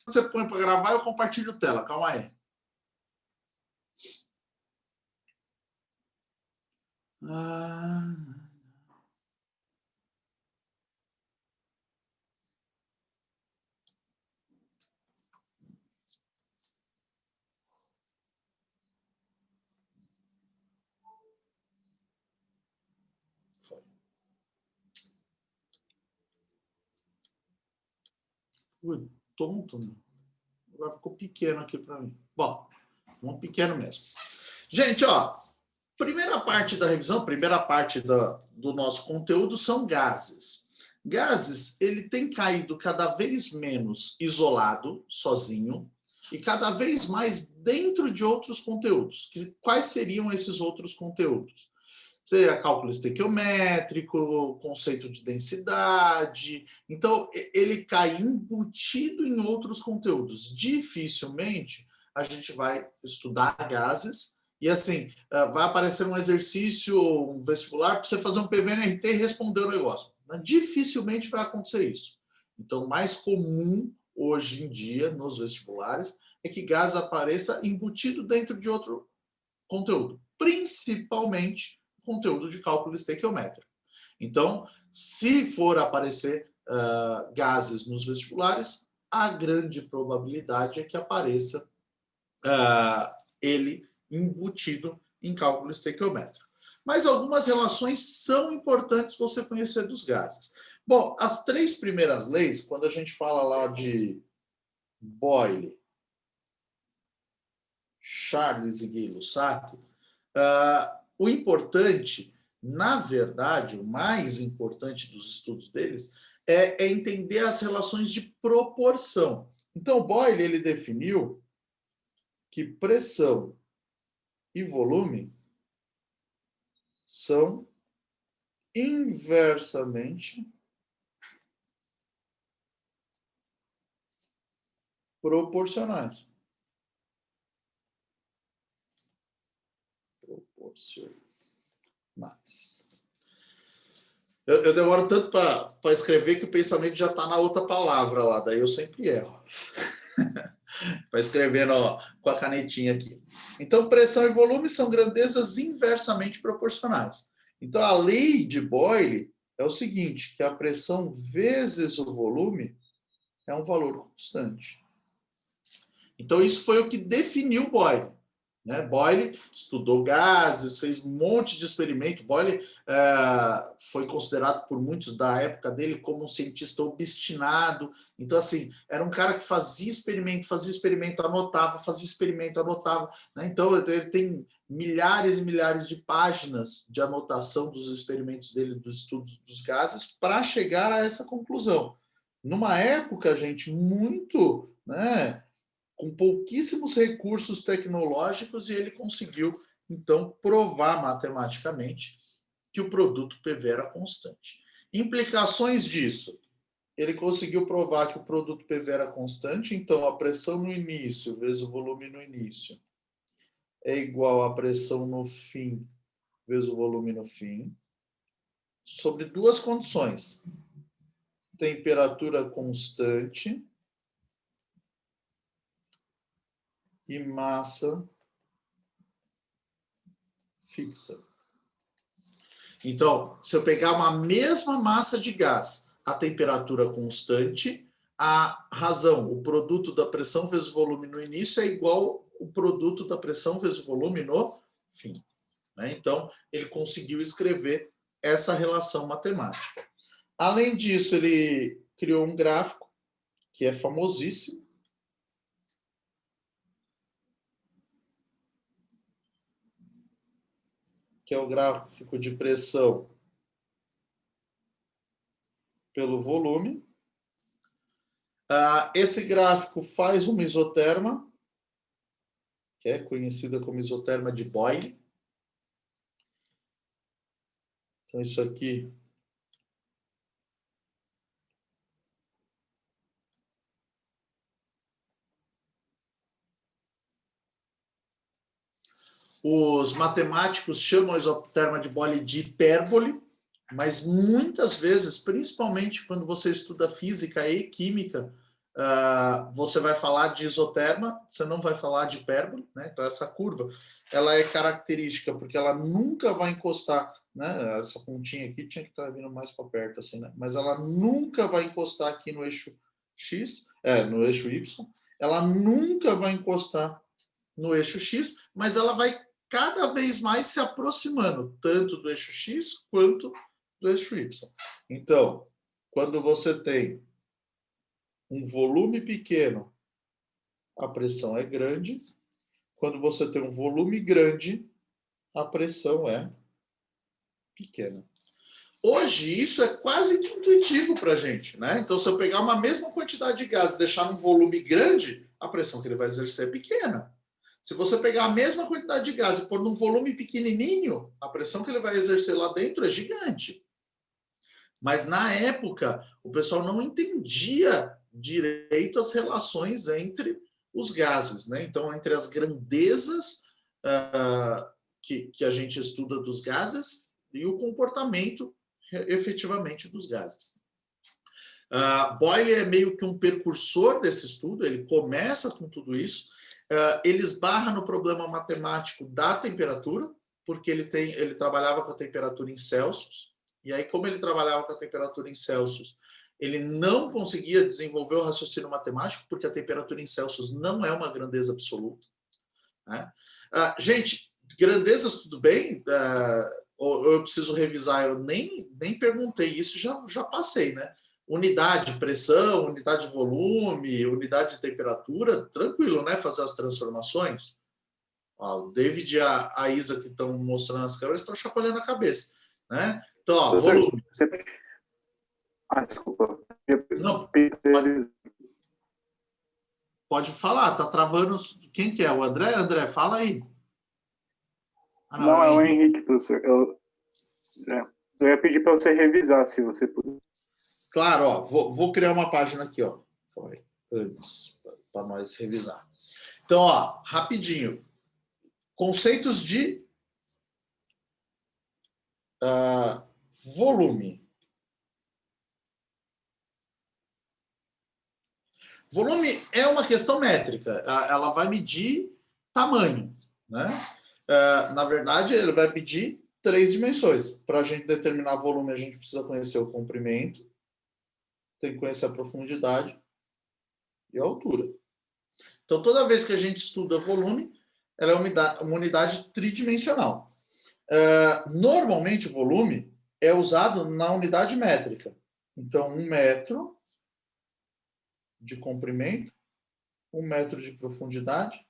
Você põe para gravar, eu compartilho tela. Calma aí. Ui, tonto, meu. Agora ficou pequeno aqui para mim. Bom, um pequeno mesmo. Gente, ó, primeira parte da revisão, primeira parte do nosso conteúdo são gases. Gases, ele tem caído cada vez menos isolado, sozinho, e cada vez mais dentro de outros conteúdos. Quais seriam esses outros conteúdos? Seria cálculo estequiométrico, conceito de densidade. Então, ele cai embutido em outros conteúdos. Dificilmente a gente vai estudar gases e, assim, vai aparecer um exercício, um vestibular, para você fazer um PVNRT e responder o negócio. Dificilmente vai acontecer isso. Então, o mais comum hoje em dia nos vestibulares é que gás apareça embutido dentro de outro conteúdo, principalmente conteúdo de cálculo estequiométrico. Então, se for aparecer gases nos vestibulares, a grande probabilidade é que apareça ele embutido em cálculo estequiométrico. Mas algumas relações são importantes você conhecer dos gases. Bom, as 3 primeiras leis, quando a gente fala lá de Boyle, Charles e Gay-Lussac, o importante, na verdade, o mais importante dos estudos deles é entender as relações de proporção. Então, Boyle ele definiu que pressão e volume são inversamente proporcionais. Eu demoro tanto para escrever que o pensamento já está na outra palavra lá, daí eu sempre erro. Para escrever com a canetinha aqui. Então, pressão e volume são grandezas inversamente proporcionais. Então, a lei de Boyle é o seguinte, que a pressão vezes o volume é um valor constante. Então, isso foi o que definiu Boyle. Boyle estudou gases, fez um monte de experimento. Boyle foi considerado por muitos da época dele como um cientista obstinado. Então, assim, era um cara que fazia experimento, anotava, fazia experimento, anotava. Então, ele tem milhares e milhares de páginas de anotação dos experimentos dele, dos estudos dos gases, para chegar a essa conclusão. Numa época, gente, muito... com pouquíssimos recursos tecnológicos, e ele conseguiu, então, provar matematicamente que o produto PV era constante. Implicações disso. Ele conseguiu provar que o produto PV era constante, então a pressão no início vezes o volume no início é igual à pressão no fim vezes o volume no fim, sobre 2 condições. Temperatura constante e massa fixa. Então, se eu pegar uma mesma massa de gás, a temperatura constante, a razão, o produto da pressão vezes o volume no início é igual ao produto da pressão vezes o volume no fim. Então, ele conseguiu escrever essa relação matemática. Além disso, ele criou um gráfico que é famosíssimo, que é o gráfico de pressão pelo volume. Esse gráfico faz uma isoterma, que é conhecida como isoterma de Boyle. Então, isso aqui os matemáticos chamam a isoterma de Boyle de hipérbole, mas muitas vezes, principalmente quando você estuda física e química, você vai falar de isoterma, você não vai falar de hipérbole, né? Então, essa curva, ela é característica, porque ela nunca vai encostar, né? Essa pontinha aqui tinha que estar vindo mais para perto, assim, né? Mas ela nunca vai encostar aqui no eixo X, no eixo Y, ela nunca vai encostar no eixo X, mas ela vai cada vez mais se aproximando, tanto do eixo X quanto do eixo Y. Então, quando você tem um volume pequeno, a pressão é grande. Quando você tem um volume grande, a pressão é pequena. Hoje, isso é quase que intuitivo para a gente, né? Então, se eu pegar uma mesma quantidade de gás e deixar num volume grande, a pressão que ele vai exercer é pequena. Se você pegar a mesma quantidade de gás e pôr num volume pequenininho, a pressão que ele vai exercer lá dentro é gigante. Mas, na época, o pessoal não entendia direito as relações entre os gases, né? Então, entre as grandezas que a gente estuda dos gases e o comportamento efetivamente dos gases. Boyle é meio que um precursor desse estudo, ele começa com tudo isso, ele esbarra no problema matemático da temperatura, porque ele trabalhava com a temperatura em Celsius, e aí como ele trabalhava com a temperatura em Celsius, ele não conseguia desenvolver o raciocínio matemático, porque a temperatura em Celsius não é uma grandeza absoluta, né? Gente, grandezas tudo bem, eu preciso revisar, eu nem perguntei isso, já passei, né? Unidade de pressão, unidade de volume, unidade de temperatura, tranquilo, né? Fazer as transformações. Ó, o David e a Isa que estão mostrando as câmeras estão chacoalhando a cabeça, né? Então, ó, volume. Desculpa. Não, pode falar, tá travando. Quem que é? O André? André, fala aí. Não, é o Henrique, professor. Eu ia pedir para você revisar, se você puder. Claro, ó, vou criar uma página aqui, ó, antes, para nós revisar. Então, ó, rapidinho. Conceitos de volume. Volume é uma questão métrica. Ela vai medir tamanho, né? Na verdade, ele vai medir 3 dimensões. Para a gente determinar volume, a gente precisa conhecer o comprimento, tem que conhecer a profundidade e a altura. Então, toda vez que a gente estuda volume, ela é uma unidade tridimensional. Normalmente, o volume é usado na unidade métrica. Então, 1 metro de comprimento, 1 metro de profundidade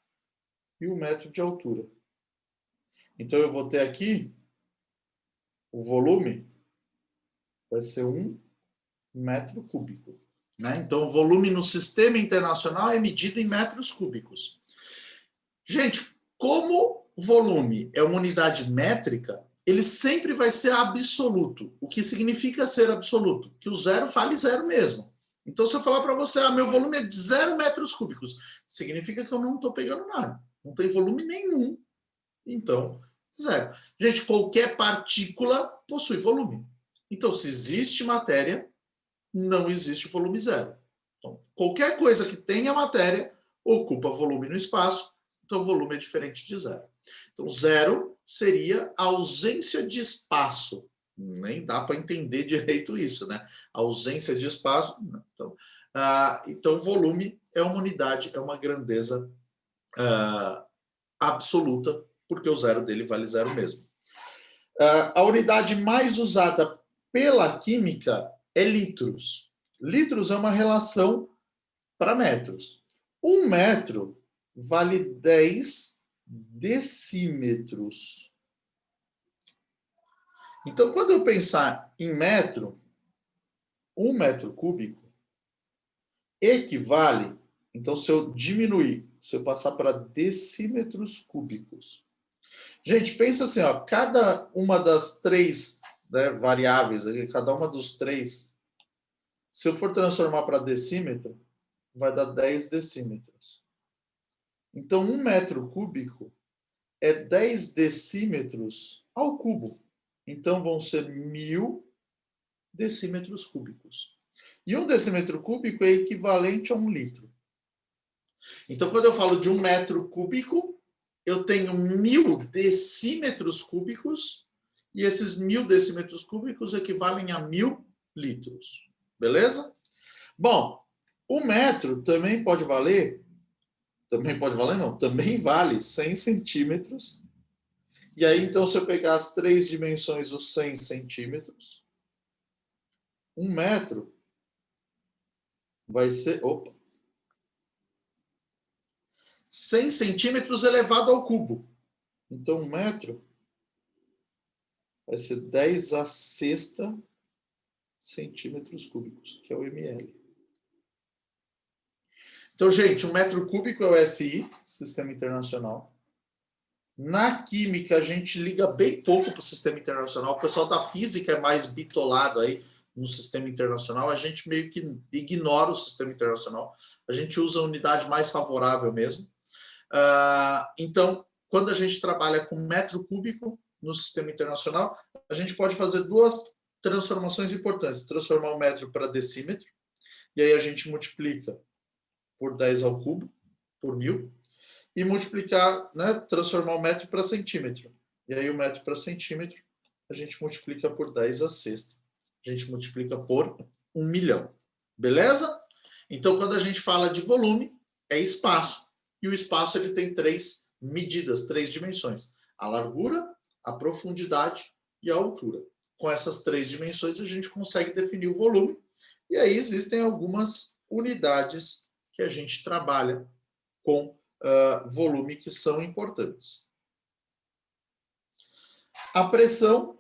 e 1 metro de altura. Então, eu vou ter aqui o volume vai ser 1 metro cúbico, né? Então, o volume no sistema internacional é medido em metros cúbicos. Gente, como volume é uma unidade métrica, ele sempre vai ser absoluto. O que significa ser absoluto? Que o zero vale zero mesmo. Então, se eu falar para você, meu volume é de 0 metros cúbicos, significa que eu não estou pegando nada. Não tem volume nenhum. Então, zero. Gente, qualquer partícula possui volume. Então, se existe matéria, não existe volume zero. Então, qualquer coisa que tenha matéria ocupa volume no espaço, então o volume é diferente de zero. Então, zero seria a ausência de espaço. Nem dá para entender direito isso, né? A ausência de espaço. Então, volume é uma unidade, é uma grandeza absoluta, porque o zero dele vale zero mesmo. A unidade mais usada pela química é litros. Litros é uma relação para metros. 1 metro vale 10 decímetros. Então, quando eu pensar em metro, 1 metro cúbico equivale, então se eu diminuir, se eu passar para decímetros cúbicos. Gente, pensa assim, ó, cada uma das três, né, variáveis, cada uma dos três, se eu for transformar para decímetro, vai dar 10 decímetros. Então, 1 metro cúbico é 10 decímetros ao cubo. Então, vão ser 1000 decímetros cúbicos. E 1 decímetro cúbico é equivalente a 1 litro. Então, quando eu falo de 1 metro cúbico, eu tenho 1000 decímetros cúbicos, e esses 1000 decímetros cúbicos equivalem a 1000 litros. Beleza? Bom, 1 metro também pode valer, também vale 100 centímetros. E aí, então, se eu pegar as três dimensões, os 100 centímetros, 1 metro vai ser, 100 centímetros elevado ao cubo. Então, 1 metro vai ser 10 a sexta centímetros cúbicos, que é o ml. Então, gente, 1 metro cúbico é o SI, Sistema Internacional. Na química, a gente liga bem pouco para o Sistema Internacional. O pessoal da física é mais bitolado aí no Sistema Internacional. A gente meio que ignora o Sistema Internacional. A gente usa a unidade mais favorável mesmo. Então, quando a gente trabalha com metro cúbico no Sistema Internacional, a gente pode fazer duas transformações importantes. Transformar o metro para decímetro, e aí a gente multiplica por 10 ao cubo, por 1000, e multiplicar, né, transformar o metro para centímetro. E aí o metro para centímetro, a gente multiplica por 10 a sexta. A gente multiplica por 1 milhão. Beleza? Então, quando a gente fala de volume, é espaço. E o espaço ele tem três medidas, três dimensões. A largura, a profundidade e a altura. Com essas três dimensões, a gente consegue definir o volume. E aí existem algumas unidades que a gente trabalha com volume que são importantes. A pressão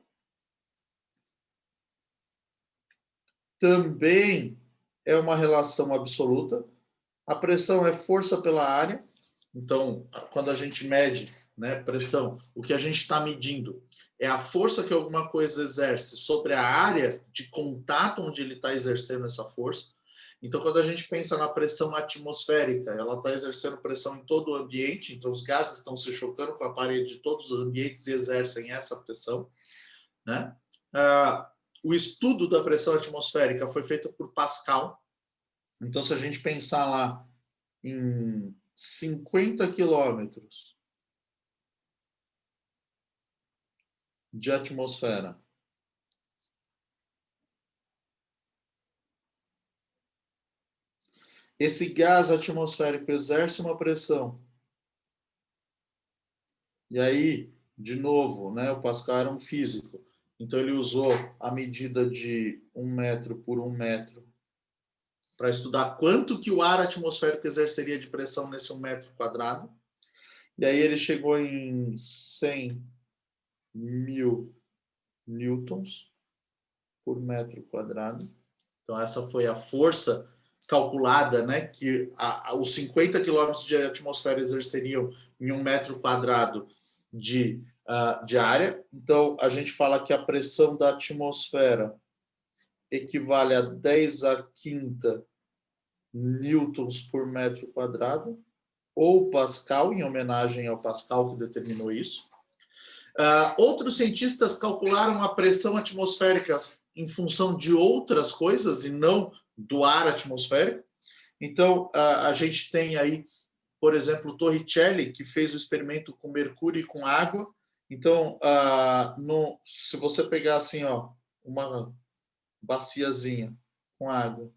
também é uma relação absoluta. A pressão é força pela área. Então, quando a gente mede, né, pressão, o que a gente está medindo é a força que alguma coisa exerce sobre a área de contato onde ele está exercendo essa força. Então, quando a gente pensa na pressão atmosférica, ela está exercendo pressão em todo o ambiente, então os gases estão se chocando com a parede de todos os ambientes e exercem essa pressão, né? O estudo da pressão atmosférica foi feito por Pascal. Então, se a gente pensar lá em 50 quilômetros de atmosfera, esse gás atmosférico exerce uma pressão. E aí, de novo, né, o Pascal era um físico. Então, ele usou a medida de 1 metro por 1 metro para estudar quanto que o ar atmosférico exerceria de pressão nesse 1 metro quadrado. E aí ele chegou em 100.000 newtons por metro quadrado. Então, essa foi a força calculada, né, que os 50 quilômetros de atmosfera exerceriam em 1 metro quadrado de área. Então, a gente fala que a pressão da atmosfera equivale a 10 a quinta newtons por metro quadrado, ou Pascal, em homenagem ao Pascal que determinou isso. Outros cientistas calcularam a pressão atmosférica em função de outras coisas e não do ar atmosférico. Então, a gente tem aí, por exemplo, o Torricelli, que fez o experimento com mercúrio e com água. Então, se você pegar assim, ó, uma baciazinha com água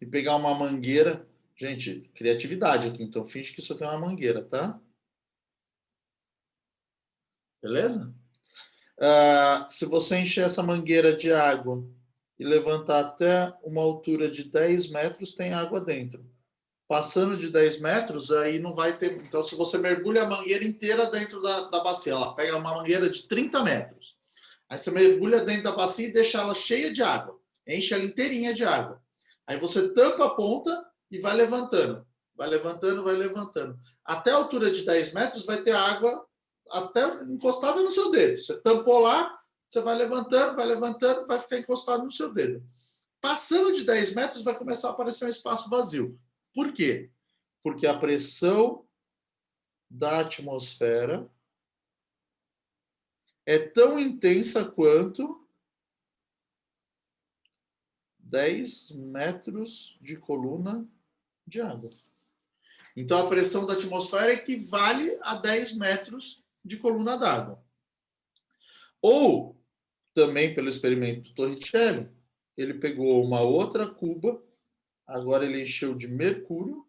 e pegar uma mangueira, gente, criatividade aqui, então finge que isso aqui é uma mangueira, tá? Beleza? Se você encher essa mangueira de água e levantar até uma altura de 10 metros, tem água dentro. Passando de 10 metros, aí não vai ter... Então, se você mergulha a mangueira inteira dentro da bacia, ela pega uma mangueira de 30 metros. Aí você mergulha dentro da bacia e deixa ela cheia de água. Enche ela inteirinha de água. Aí você tampa a ponta e vai levantando. Vai levantando, vai levantando. Até a altura de 10 metros vai ter água até encostada no seu dedo. Você tampou lá, você vai levantando, vai ficar encostado no seu dedo. Passando de 10 metros, vai começar a aparecer um espaço vazio. Por quê? Porque a pressão da atmosfera é tão intensa quanto 10 metros de coluna de água. Então, a pressão da atmosfera equivale a 10 metros de coluna d'água. Ou, também pelo experimento do Torricelli, ele pegou uma outra cuba, agora ele encheu de mercúrio,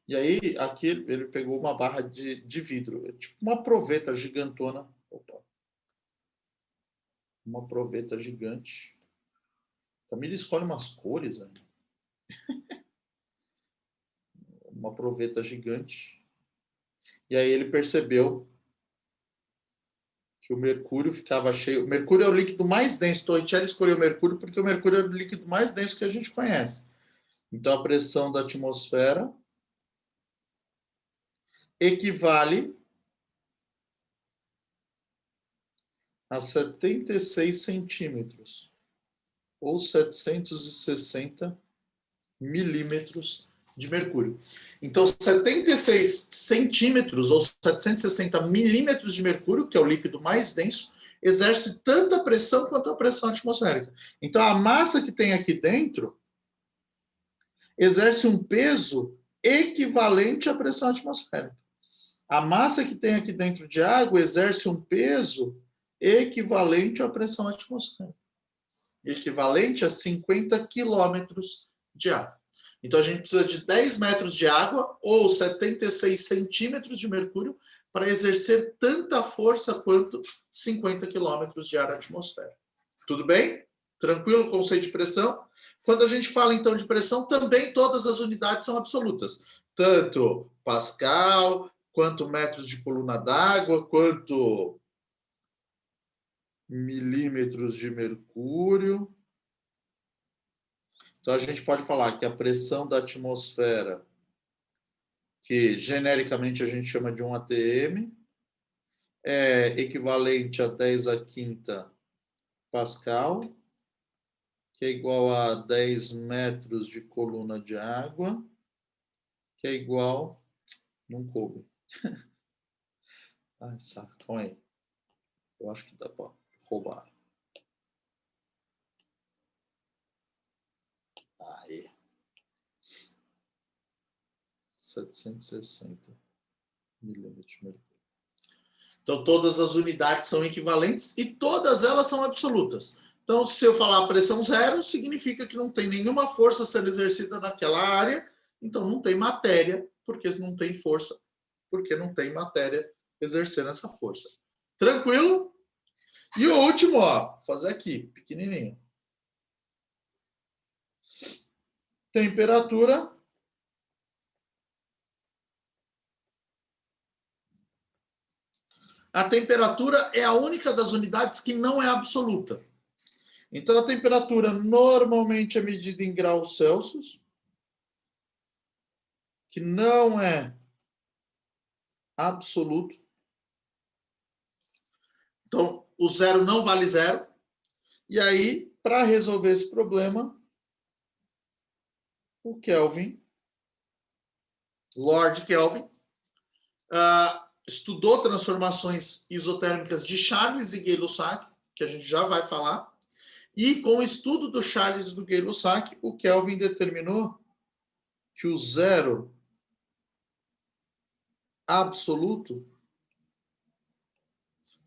e aí aqui ele pegou uma barra de vidro, tipo uma proveta gigantona. Opa. Uma proveta gigante. Também ele escolhe umas cores, né? Uma proveta gigante. E aí ele percebeu que o mercúrio ficava cheio. O mercúrio é o líquido mais denso. Torricelli escolheu o mercúrio porque o mercúrio é o líquido mais denso que a gente conhece. Então, a pressão da atmosfera equivale a 76 centímetros, ou 760 milímetros de mercúrio. Então, 76 centímetros, ou 760 milímetros de mercúrio, que é o líquido mais denso, exerce tanta pressão quanto a pressão atmosférica. Então, a massa que tem aqui dentro exerce um peso equivalente à pressão atmosférica. A massa que tem aqui dentro de água exerce um peso equivalente à pressão atmosférica. Equivalente a 50 quilômetros de água. Então, a gente precisa de 10 metros de água ou 76 centímetros de mercúrio para exercer tanta força quanto 50 quilômetros de ar na atmosfera. Tudo bem? Tranquilo o conceito de pressão? Quando a gente fala, então, de pressão, também todas as unidades são absolutas. Tanto Pascal, quanto metros de coluna d'água, quanto milímetros de mercúrio. Então, a gente pode falar que a pressão da atmosfera, que genericamente a gente chama de 1 atm, é equivalente a 10 a quinta Pascal, que é igual a 10 metros de coluna de água, que é igual... Não coube. Ai, saco, calma aí. Eu acho que dá para roubar. Aí. 760 milímetros de mercúrio. Então, todas as unidades são equivalentes e todas elas são absolutas. Então, se eu falar pressão zero, significa que não tem nenhuma força sendo exercida naquela área, então não tem matéria, porque não tem força, porque não tem matéria exercendo essa força. Tranquilo? E o último, ó, vou fazer aqui, pequenininho. Temperatura. A temperatura é a única das unidades que não é absoluta. Então, a temperatura normalmente é medida em graus Celsius, que não é absoluto. Então, o zero não vale zero. E aí, para resolver esse problema, o Kelvin, Lord Kelvin, estudou transformações isotérmicas de Charles e Gay-Lussac, que a gente já vai falar, e com o estudo do Charles e do Gay-Lussac, o Kelvin determinou que o zero absoluto,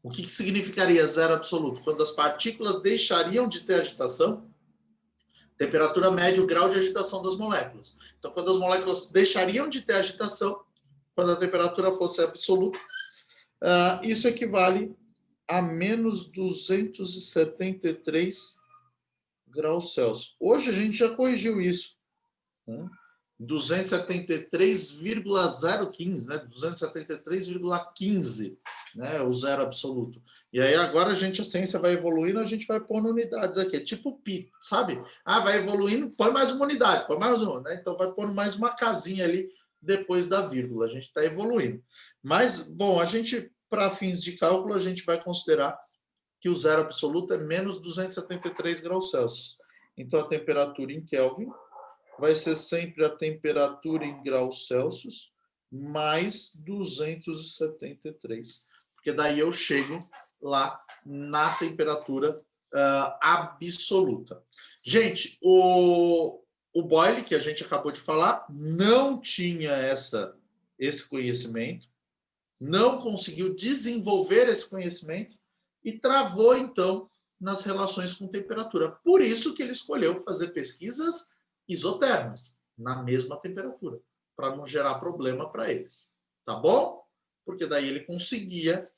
o que significaria zero absoluto? Quando as partículas deixariam de ter agitação, temperatura média, o grau de agitação das moléculas. Então, quando as moléculas deixariam de ter agitação, quando a temperatura fosse absoluta, isso equivale a menos 273 graus Celsius. Hoje a gente já corrigiu isso. 273,015, né? 273,15, né? O zero absoluto. E aí agora a ciência vai evoluindo, a gente vai pondo unidades aqui. É tipo pi, sabe? Vai evoluindo, põe mais uma unidade, põe mais uma, né? Então vai pondo mais uma casinha ali depois da vírgula. A gente está evoluindo. Mas, bom, para fins de cálculo, a gente vai considerar que o zero absoluto é menos 273 graus Celsius. Então, a temperatura em Kelvin vai ser sempre a temperatura em graus Celsius mais 273. Porque daí eu chego lá na temperatura absoluta. Gente, o Boyle, que a gente acabou de falar, não tinha esse conhecimento, não conseguiu desenvolver esse conhecimento e travou, então, nas relações com temperatura. Por isso que ele escolheu fazer pesquisas isotermas, na mesma temperatura, para não gerar problema para eles. Tá bom? Porque daí ele conseguia,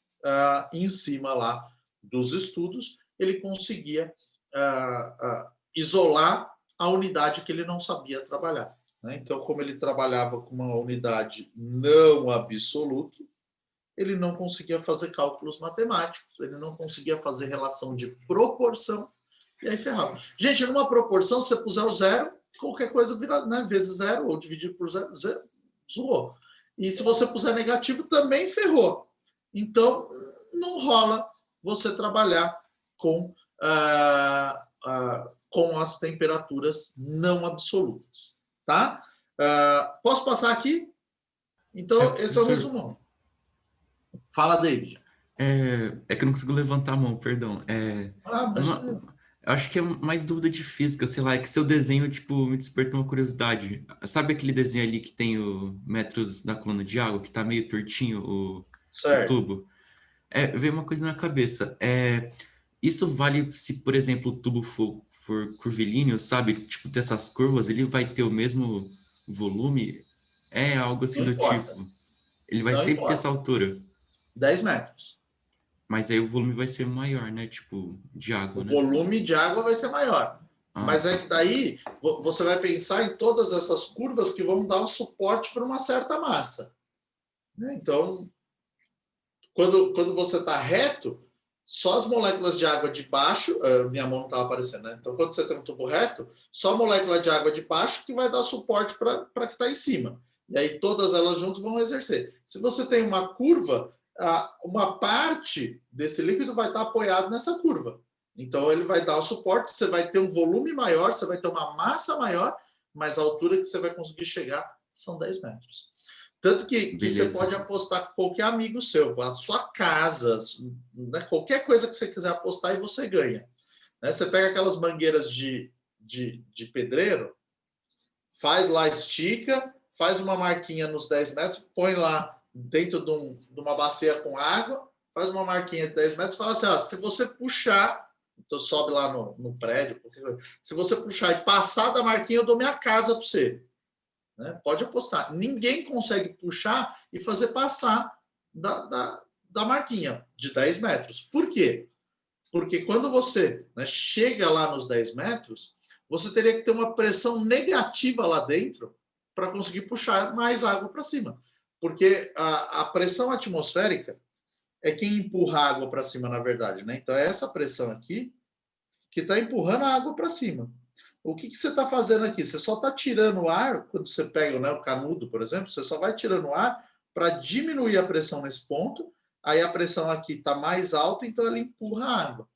em cima lá dos estudos, ele conseguia isolar a unidade que ele não sabia trabalhar. Né? Então, como ele trabalhava com uma unidade não absoluta, ele não conseguia fazer cálculos matemáticos, ele não conseguia fazer relação de proporção, e aí ferrava. Gente, numa proporção, se você puser o zero, qualquer coisa vira, né, vezes zero, ou dividir por zero, zoou. E se você puser negativo, também ferrou. Então, não rola você trabalhar com as temperaturas não absolutas. Tá? Posso passar aqui? Então, esse é o resumão. Fala, David. É que eu não consigo levantar a mão, perdão. Eu acho que é mais dúvida de física, sei lá, é que seu desenho, tipo, me despertou uma curiosidade. Sabe aquele desenho ali que tem o metros da coluna de água, que tá meio tortinho o tubo? Veio uma coisa na minha cabeça. Isso vale se, por exemplo, o tubo for curvilíneo, sabe? Tipo, ter essas curvas, ele vai ter o mesmo volume? É algo assim do tipo. Ele vai sempre ter essa altura. 10 metros. Mas aí o volume vai ser maior, né? Tipo, de água, né? O volume de água vai ser maior. Mas é que daí você vai pensar em todas essas curvas que vão dar um suporte para uma certa massa. Então, quando você está reto, só as moléculas de água de baixo, minha mão não estava aparecendo, né? Então, quando você tem um tubo reto, só a molécula de água de baixo que vai dar suporte para que está em cima. E aí todas elas juntas vão exercer. Se você tem uma curva, uma parte desse líquido vai estar apoiado nessa curva. Então, ele vai dar o suporte, você vai ter um volume maior, você vai ter uma massa maior, mas a altura que você vai conseguir chegar são 10 metros. Tanto que você pode apostar com qualquer amigo seu, com a sua casa, né? Qualquer coisa que você quiser apostar e você ganha. Né? Você pega aquelas mangueiras de pedreiro, faz lá, estica, faz uma marquinha nos 10 metros, põe lá dentro de uma bacia com água, faz uma marquinha de 10 metros e fala assim, se você puxar, então sobe lá no prédio, se você puxar e passar da marquinha, eu dou minha casa para você. Né? Pode apostar. Ninguém consegue puxar e fazer passar da marquinha de 10 metros. Por quê? Porque quando você chega lá nos 10 metros, você teria que ter uma pressão negativa lá dentro para conseguir puxar mais água para cima. Porque a pressão atmosférica é quem empurra a água para cima, na verdade. Né? Então, é essa pressão aqui que está empurrando a água para cima. O que você está fazendo aqui? Você só está tirando o ar, quando você pega o canudo, por exemplo, você só vai tirando o ar para diminuir a pressão nesse ponto, aí a pressão aqui está mais alta, então ela empurra a água.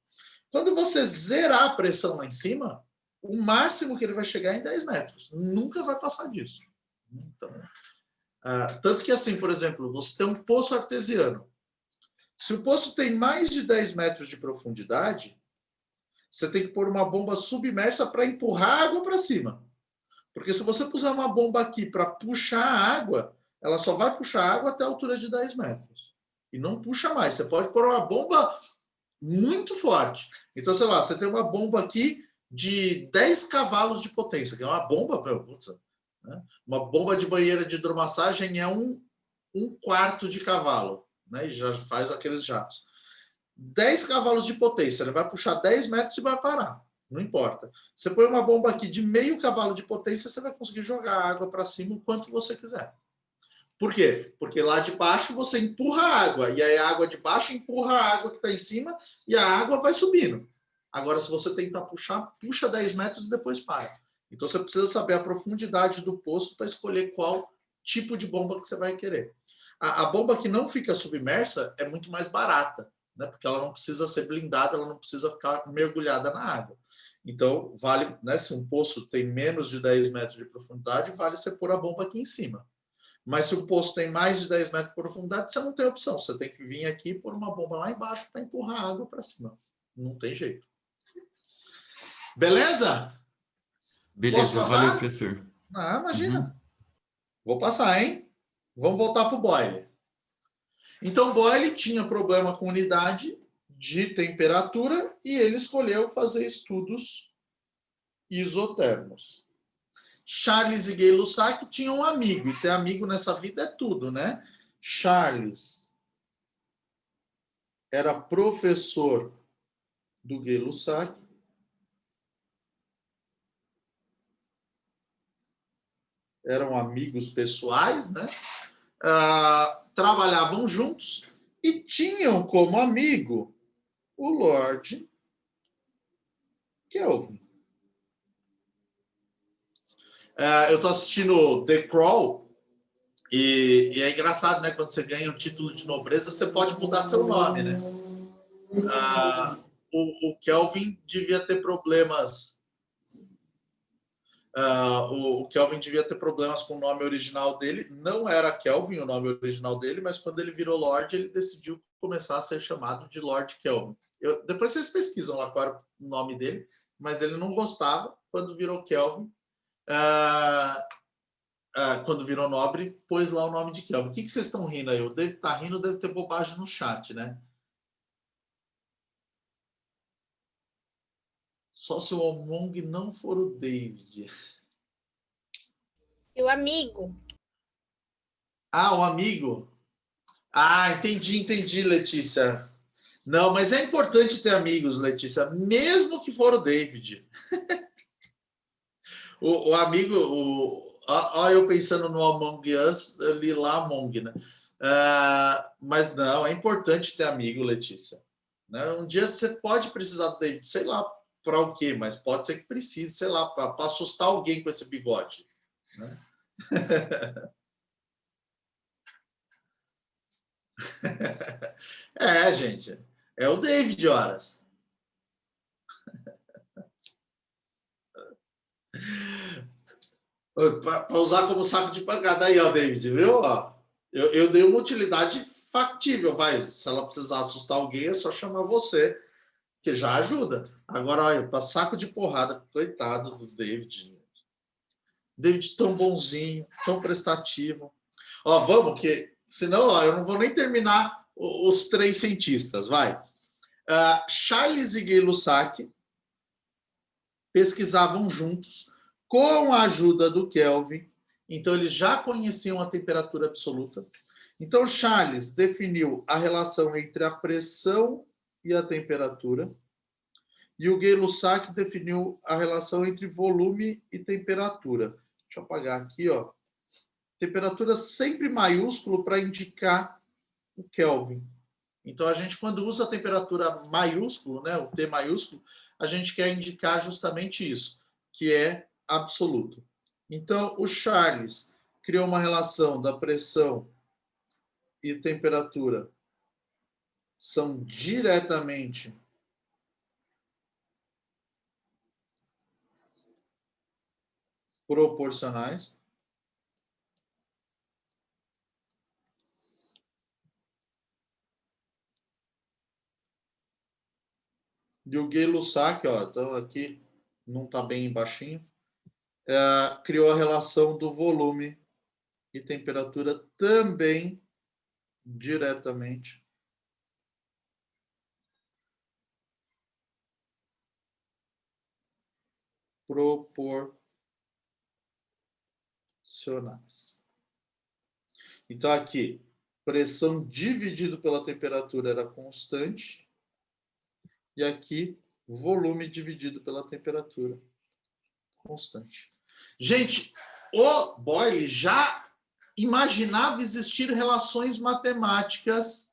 Quando você zerar a pressão lá em cima, o máximo que ele vai chegar é em 10 metros. Nunca vai passar disso. Então, tanto que assim, por exemplo, você tem um poço artesiano. Se o poço tem mais de 10 metros de profundidade, você tem que pôr uma bomba submersa para empurrar a água para cima. Porque se você puser uma bomba aqui para puxar a água, ela só vai puxar a água até a altura de 10 metros. E não puxa mais. Você pode pôr uma bomba muito forte. Então, sei lá, você tem uma bomba aqui de 10 cavalos de potência, que é uma bomba, né? Uma bomba de banheira de hidromassagem é um quarto de cavalo, né? E já faz aqueles jatos. 10 cavalos de potência, ele vai puxar 10 metros e vai parar. Não importa. Você põe uma bomba aqui de meio cavalo de potência, você vai conseguir jogar a água para cima o quanto você quiser. Por quê? Porque lá de baixo você empurra a água, e aí a água de baixo empurra a água que está em cima, e a água vai subindo. Agora, se você tentar puxar, puxa 10 metros e depois para. Então, você precisa saber a profundidade do poço para escolher qual tipo de bomba que você vai querer. A bomba que não fica submersa é muito mais barata, né? Porque ela não precisa ser blindada, ela não precisa ficar mergulhada na água. Então, vale, né? Se um poço tem menos de 10 metros de profundidade, vale você pôr a bomba aqui em cima. Mas se o poço tem mais de 10 metros de profundidade, você não tem opção. Você tem que vir aqui e pôr uma bomba lá embaixo para empurrar a água para cima. Não tem jeito. Beleza? Posso Beleza, valeu, passar? professor. Ah, imagina. Uhum. Vou passar, hein? Vamos voltar para o Boyle. Então, o Boyle tinha problema com unidade de temperatura e ele escolheu fazer estudos isotermos. Charles e Gay-Lussac tinham um amigo, e ter amigo nessa vida é tudo, né? Charles era professor do Gay-Lussac. Eram amigos pessoais, né? Trabalhavam juntos e tinham como amigo o Lord Kelvin. Eu estou assistindo The Crow e é engraçado, né? Quando você ganha um título de nobreza, você pode mudar seu nome, né? O Kelvin devia ter problemas. O Kelvin devia ter problemas com o nome original dele. Não era Kelvin o nome original dele, mas quando ele virou Lord, ele decidiu começar a ser chamado de Lord Kelvin. Depois vocês pesquisam lá qual era o nome dele, mas ele não gostava. Quando virou Kelvin, quando virou nobre, pôs lá o nome de Kelvin. O que vocês estão rindo aí? O David está rindo, deve ter bobagem no chat, né? Só se o Omong não for o David. E o amigo. O amigo. Entendi, Letícia. Não, mas é importante ter amigos, Letícia, mesmo que for o David. o amigo, eu pensando no Among Us, eu li lá Among, né? Mas não, é importante ter amigo, Letícia. Né? Um dia você pode precisar do David, sei lá para o quê, mas pode ser que precise, sei lá, para assustar alguém com esse bigode. Né? Gente, é o David, horas. Para usar como saco de pancada aí, ó, David, viu? Eu dei uma utilidade factível, vai. Se ela precisar assustar alguém, é só chamar você, que já ajuda. Agora, olha, para saco de porrada, coitado do David. David tão bonzinho, tão prestativo. Vamos, que senão eu não vou nem terminar os três cientistas, vai. Charles e Gay-Lussac pesquisavam juntos com a ajuda do Kelvin. Então, eles já conheciam a temperatura absoluta. Então, Charles definiu a relação entre a pressão e a temperatura. E o Gay-Lussac definiu a relação entre volume e temperatura. Deixa eu apagar aqui, ó. Temperatura sempre maiúsculo para indicar o Kelvin. Então, a gente, quando usa a temperatura maiúsculo, né, o T maiúsculo, a gente quer indicar justamente isso, que é absoluto. Então, o Charles criou uma relação da pressão e temperatura são diretamente proporcionais. E o Gay-Lussac, então aqui não está bem baixinho, criou a relação do volume e temperatura também diretamente proporcionais. Então, aqui, pressão dividido pela temperatura era constante. E aqui, volume dividido pela temperatura constante. Gente, o Boyle já imaginava existir relações matemáticas,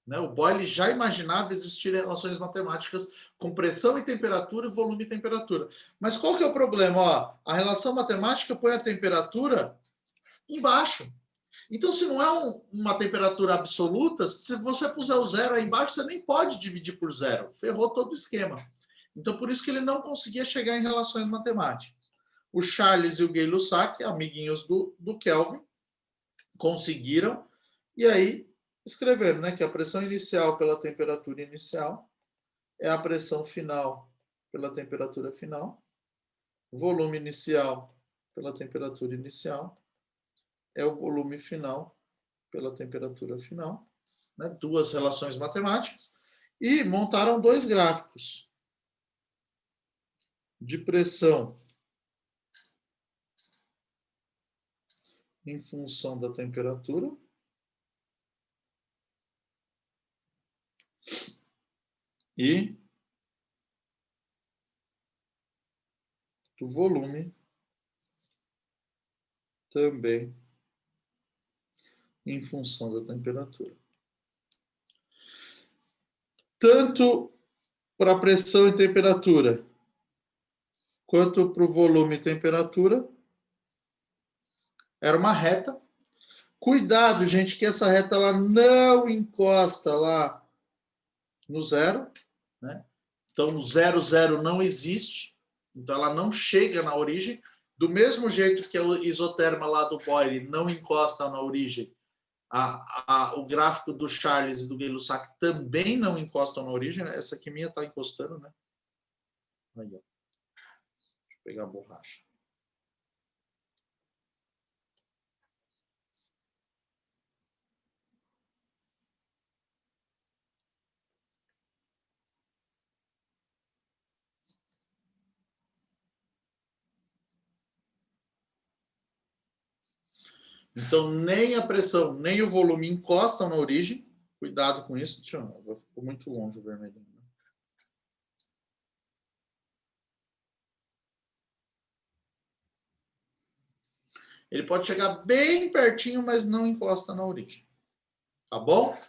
né? O Boyle já imaginava existir relações matemáticas com pressão e temperatura e volume e temperatura. Mas qual que é o problema? Ó, a relação matemática põe a temperatura embaixo. Então, se não é uma temperatura absoluta, se você puser o zero aí embaixo, você nem pode dividir por zero. Ferrou todo o esquema. Então, por isso que ele não conseguia chegar em relações matemáticas. O Charles e o Gay-Lussac, amiguinhos do Kelvin, conseguiram, e aí escreveram, né, que a pressão inicial pela temperatura inicial é a pressão final pela temperatura final, o volume inicial pela temperatura inicial é o volume final pela temperatura final, né? Duas relações matemáticas, e montaram dois gráficos de pressão em função da temperatura e do volume também em função da temperatura. Tanto para a pressão e temperatura, quanto para o volume e temperatura, era uma reta. Cuidado, gente, que essa reta ela não encosta lá no zero, né? Então, o 0, 0 não existe. Então, ela não chega na origem. Do mesmo jeito que a isoterma lá do Boyle não encosta na origem, o gráfico do Charles e do Gay-Lussac também não encostam na origem. Essa aqui minha está encostando, né? Aí, ó. Deixa eu pegar a borracha. Então, nem a pressão, nem o volume encostam na origem. Cuidado com isso. Deixa eu... Ficou muito longe o vermelhinho. Ele pode chegar bem pertinho, mas não encosta na origem. Tá bom?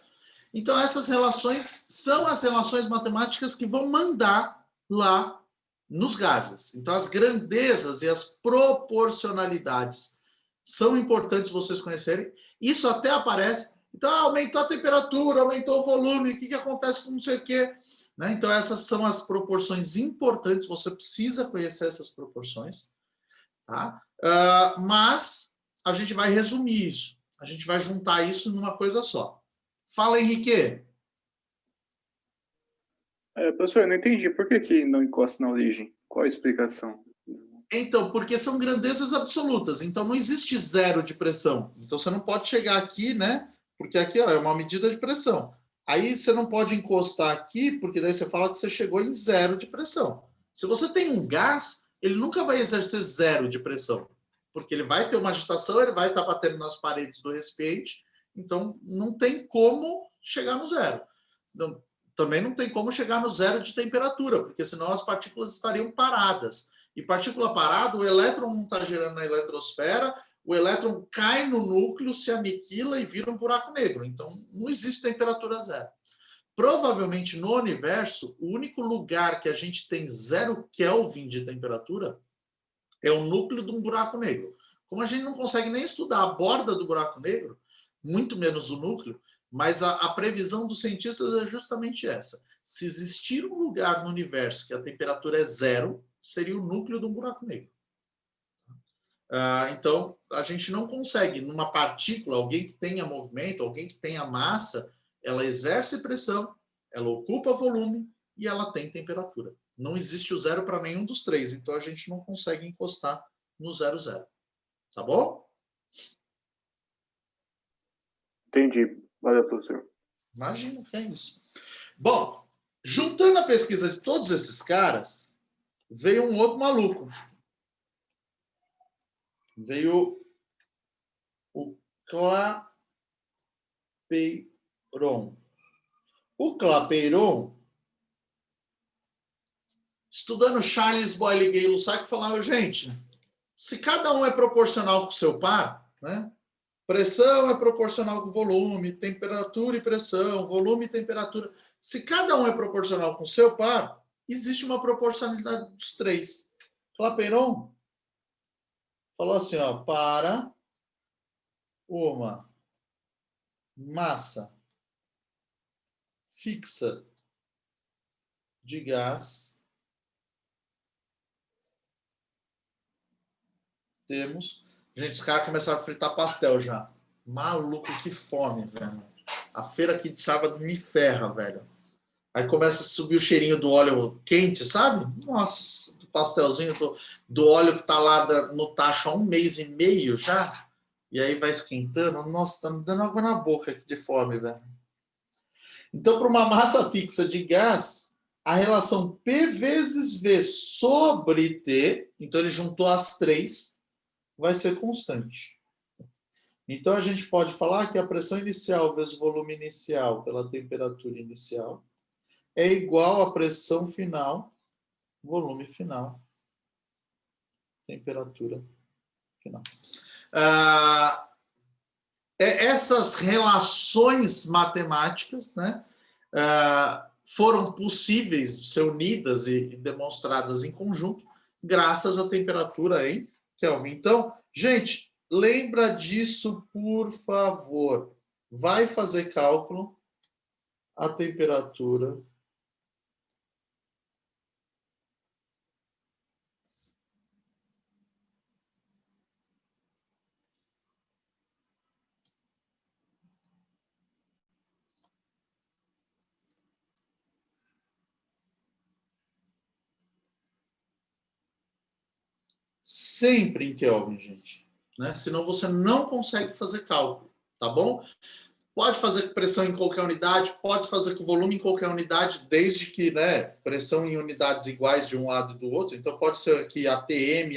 Então, essas relações são as relações matemáticas que vão mandar lá nos gases. Então, as grandezas e as proporcionalidades são importantes vocês conhecerem. Isso até aparece. Então, aumentou a temperatura, aumentou o volume, o que acontece com não sei o quê. Né? Então, essas são as proporções importantes. Você precisa conhecer essas proporções. Tá? Mas a gente vai resumir isso. A gente vai juntar isso numa coisa só. Fala, Henrique. Professor, eu não entendi. Por que não encosta na origem? Qual a explicação? Então, porque são grandezas absolutas. Então, não existe zero de pressão. Então, você não pode chegar aqui, né? Porque aqui ó, é uma medida de pressão. Aí, você não pode encostar aqui, porque daí você fala que você chegou em zero de pressão. Se você tem um gás, ele nunca vai exercer zero de pressão. Porque ele vai ter uma agitação, ele vai estar batendo nas paredes do recipiente. Então, não tem como chegar no zero. Então, também não tem como chegar no zero de temperatura, porque senão as partículas estariam paradas. E partícula parada, o elétron não está girando na eletrosfera, o elétron cai no núcleo, se aniquila e vira um buraco negro. Então, não existe temperatura zero. Provavelmente, no universo, o único lugar que a gente tem 0 Kelvin de temperatura é o núcleo de um buraco negro. Como a gente não consegue nem estudar a borda do buraco negro, muito menos o núcleo, mas a previsão dos cientistas é justamente essa. Se existir um lugar no universo que a temperatura é zero, seria o núcleo de um buraco negro. Então, a gente não consegue, numa partícula, alguém que tenha movimento, alguém que tenha massa, ela exerce pressão, ela ocupa volume e ela tem temperatura. Não existe o zero para nenhum dos três, então a gente não consegue encostar no zero, zero. Tá bom? Entendi. Valeu, professor. Imagina que é isso. Bom, juntando a pesquisa de todos esses caras, veio um outro maluco. Veio o Clapeyron. O Clapeyron, estudando Charles Boyle, Gay e Lussac, falaram, gente, se cada um é proporcional com o seu par, né? Pressão é proporcional com volume, temperatura e pressão, volume e temperatura. Se cada um é proporcional com o seu par, existe uma proporcionalidade dos três. Clapeyron falou assim, ó, para uma massa fixa de gás, temos... Gente, os caras começaram a fritar pastel já. Maluco, que fome, velho. A feira aqui de sábado me ferra, velho. Aí começa a subir o cheirinho do óleo quente, sabe? Nossa, do pastelzinho, do óleo que tá lá no tacho há 1 mês e meio já. E aí vai esquentando. Nossa, tá me dando água na boca aqui de fome, velho. Então, para uma massa fixa de gás, a relação P vezes V sobre T, então ele juntou as três, vai ser constante. Então, a gente pode falar que a pressão inicial vezes o volume inicial pela temperatura inicial é igual à pressão final, volume final, temperatura final. Essas relações matemáticas, né, foram possíveis de ser unidas e demonstradas em conjunto graças à temperatura em Kelvin. Então, gente, lembra disso, por favor. Vai fazer cálculo, a temperatura sempre em Kelvin, gente. Né? Senão você não consegue fazer cálculo, tá bom? Pode fazer com pressão em qualquer unidade, pode fazer com volume em qualquer unidade, desde que, né, pressão em unidades iguais de um lado e do outro. Então, pode ser aqui ATM,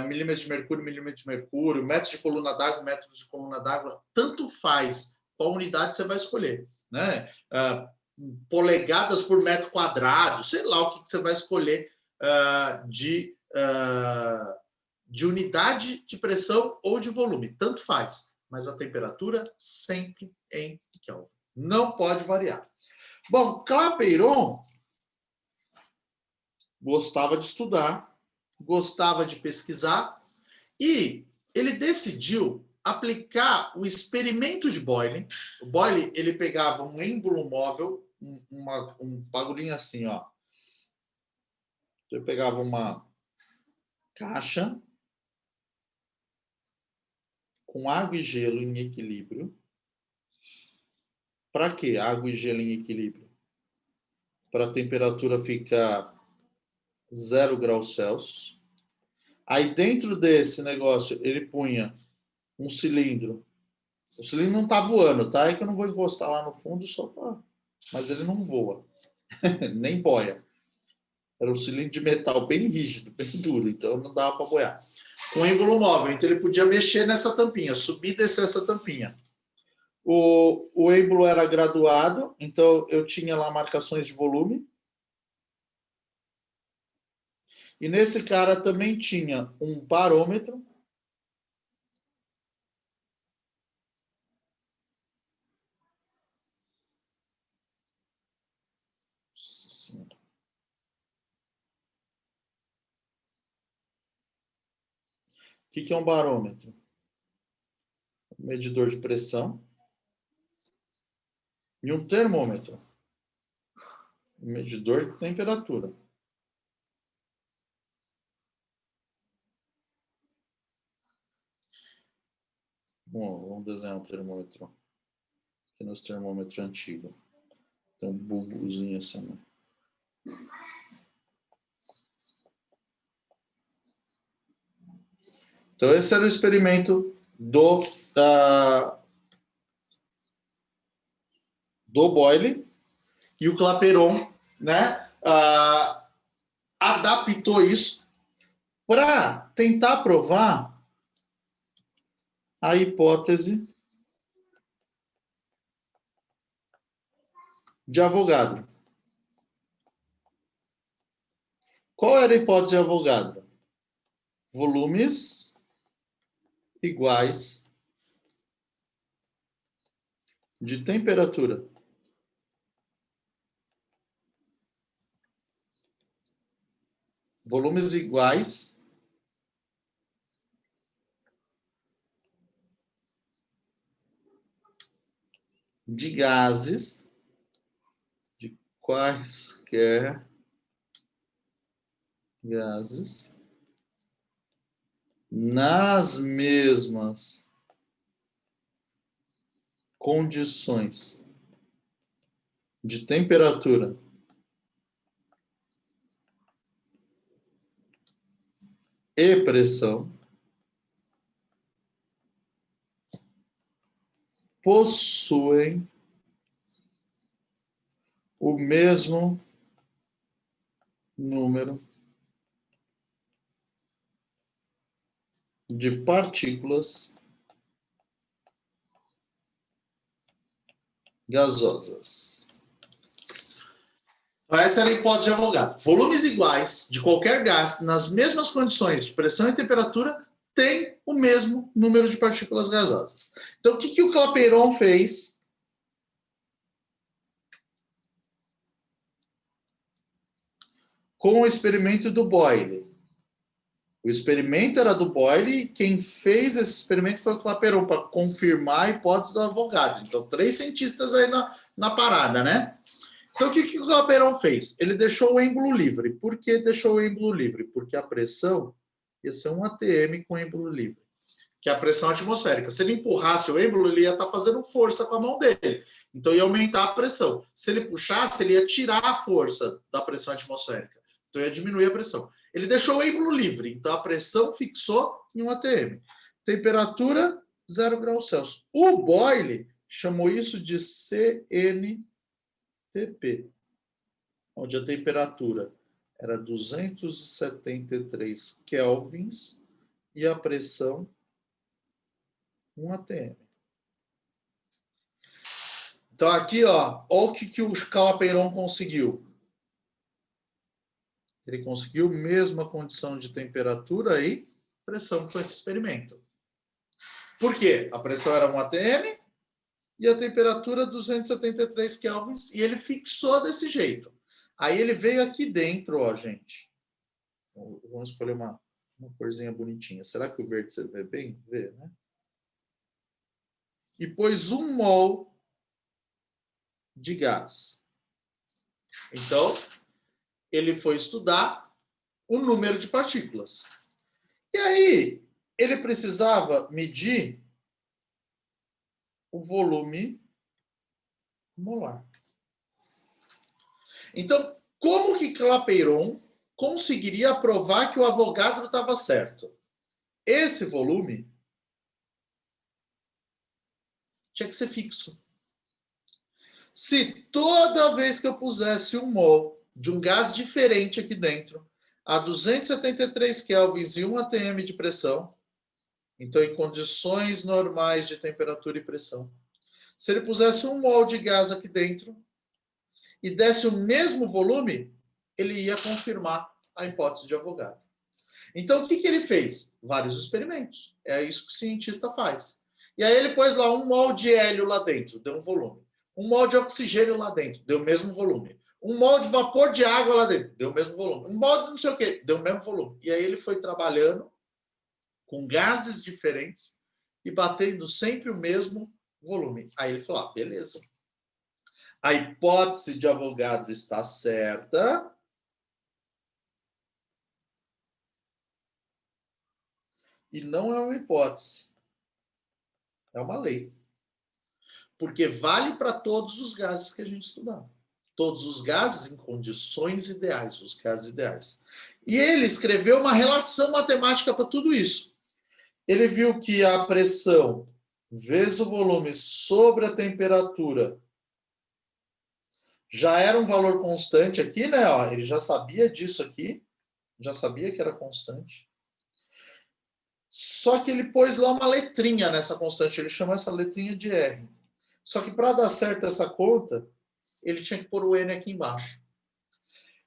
milímetros de mercúrio, metros de coluna d'água, metros de coluna d'água. Tanto faz qual unidade você vai escolher. Né? Polegadas por metro quadrado, sei lá o que você vai escolher de unidade de pressão ou de volume. Tanto faz. Mas a temperatura sempre em Kelvin. Não pode variar. Bom, Clapeyron gostava de estudar, gostava de pesquisar, e ele decidiu aplicar o experimento de Boyle. O Boyle, ele pegava um êmbolo móvel, um bagulhinho assim, ó. Ele pegava uma caixa com água e gelo em equilíbrio. Para quê? Água e gelo em equilíbrio? Para a temperatura ficar 0 graus Celsius. Aí dentro desse negócio ele punha um cilindro. O cilindro não está voando, tá? É que eu não vou encostar lá no fundo só para... Mas ele não voa, nem boia. Era um cilindro de metal bem rígido, bem duro, então não dava para boiar. Com êmbolo móvel, então ele podia mexer nessa tampinha, subir e descer essa tampinha. O êmbolo era graduado, então eu tinha lá marcações de volume. E nesse cara também tinha um parômetro. O que é um barômetro? Um medidor de pressão. E um termômetro. Um medidor de temperatura. Bom, vamos desenhar um termômetro. Aqui nosso termômetro antigo. Tem um bulbozinho assim. Né? Então, esse era o experimento do Boyle. E o Clapeyron, né, adaptou isso para tentar provar a hipótese de Avogadro. Qual era a hipótese de Avogadro? Volumes iguais de temperatura. Volumes iguais de gases, de quaisquer gases, nas mesmas condições de temperatura e pressão, possuem o mesmo número de partículas gasosas. Então, essa era a hipótese de Avogadro. Volumes iguais de qualquer gás nas mesmas condições de pressão e temperatura têm o mesmo número de partículas gasosas. Então, o que o Clapeyron fez? Com o experimento do Boyle. O experimento era do Boyle e quem fez esse experimento foi o Clapeyron, para confirmar a hipótese do Avogadro. Então, 3 cientistas aí na parada, né? Então, o que o Clapeyron fez? Ele deixou o êmbolo livre. Por que deixou o êmbolo livre? Porque a pressão ia ser 1 atm com êmbolo livre, que é a pressão atmosférica. Se ele empurrasse o êmbolo, ele ia estar fazendo força com a mão dele. Então, ia aumentar a pressão. Se ele puxasse, ele ia tirar a força da pressão atmosférica. Então, ia diminuir a pressão. Ele deixou o êmbolo livre, então a pressão fixou em 1 atm. Temperatura, 0 graus Celsius. O Boyle chamou isso de CNTP, onde a temperatura era 273 kelvins e a pressão 1 atm. Então aqui, olha o que o Clapeyron conseguiu. Ele conseguiu a mesma condição de temperatura e pressão com esse experimento. Por quê? A pressão era 1 atm e a temperatura 273 kelvins, e ele fixou desse jeito. Aí ele veio aqui dentro, ó, gente. Vamos escolher uma corzinha bonitinha. Será que o verde você vê bem? Vê, né? E pôs 1 mol de gás. Então, ele foi estudar o número de partículas. E aí, ele precisava medir o volume molar. Então, como que Clapeyron conseguiria provar que o Avogadro estava certo? Esse volume tinha que ser fixo. Se toda vez que eu pusesse 1 mol de um gás diferente aqui dentro, a 273 kelvins e 1 atm de pressão, então em condições normais de temperatura e pressão, se ele pusesse 1 mol de gás aqui dentro e desse o mesmo volume, ele ia confirmar a hipótese de Avogadro. Então, o que ele fez? Vários experimentos. É isso que o cientista faz. E aí ele pôs lá 1 mol de hélio lá dentro, deu um volume. 1 mol de oxigênio lá dentro, deu o mesmo volume. 1 mol de vapor de água lá dentro, deu o mesmo volume. 1 mol de não sei o quê, deu o mesmo volume. E aí ele foi trabalhando com gases diferentes e batendo sempre o mesmo volume. Aí ele falou, beleza. A hipótese de Avogadro está certa. E não é uma hipótese. É uma lei. Porque vale para todos os gases que a gente estudar. Todos os gases em condições ideais, os gases ideais. E ele escreveu uma relação matemática para tudo isso. Ele viu que a pressão vezes o volume sobre a temperatura já era um valor constante aqui, né? Ó, ele já sabia disso aqui, já sabia que era constante. Só que ele pôs lá uma letrinha nessa constante, ele chama essa letrinha de R. Só que para dar certo essa conta, ele tinha que pôr o N aqui embaixo.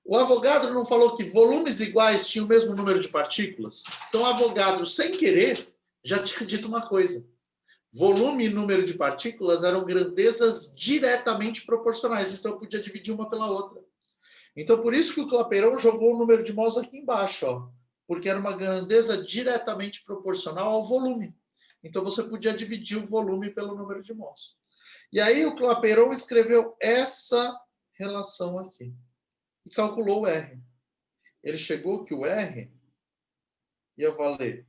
O Avogadro não falou que volumes iguais tinham o mesmo número de partículas? Então, o Avogadro, sem querer, já tinha dito uma coisa. Volume e número de partículas eram grandezas diretamente proporcionais. Então, eu podia dividir uma pela outra. Então, por isso que o Clapeyron jogou o número de mols aqui embaixo, ó, porque era uma grandeza diretamente proporcional ao volume. Então, você podia dividir o volume pelo número de mols. E aí, o Clapeyron escreveu essa relação aqui e calculou o R. Ele chegou que o R ia valer